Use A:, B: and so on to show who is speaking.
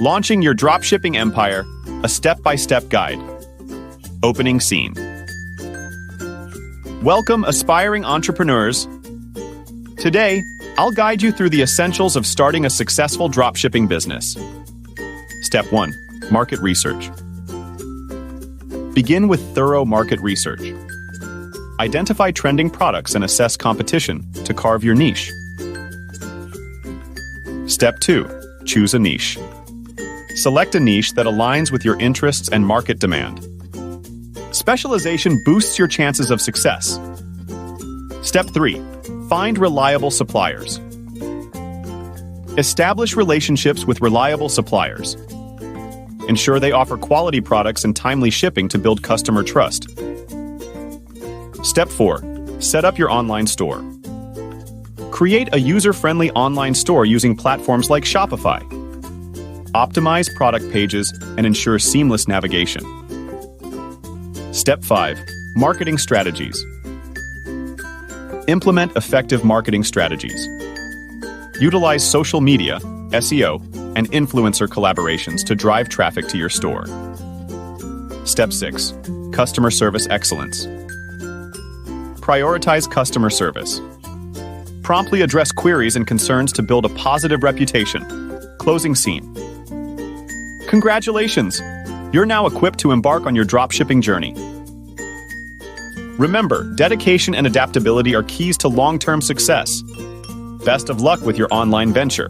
A: Launching your dropshipping empire, a step-by-step guide. Opening scene. Welcome, aspiring entrepreneurs. Today, I'll guide you through the essentials of starting a successful dropshipping business. Step 1. Market research. Begin with thorough market research. Identify trending products and assess competition to carve your niche. Step 2. Choose a niche. Select a niche that aligns with your interests and market demand. Specialization boosts your chances of success. Step 3. Find reliable suppliers. Establish relationships with reliable suppliers. Ensure they offer quality products and timely shipping to build customer trust. Step 4. Set up your online store. Create a user-friendly online store using platforms like Shopify. Optimize product pages and ensure seamless navigation. Step 5. Marketing strategies. Implement effective marketing strategies. Utilize social media, SEO, and influencer collaborations to drive traffic to your store. Step 6. Customer service excellence. Prioritize customer service. Promptly address queries and concerns to build a positive reputation. Closing scene. Congratulations! You're now equipped to embark on your dropshipping journey. Remember, dedication and adaptability are keys to long-term success. Best of luck with your online venture.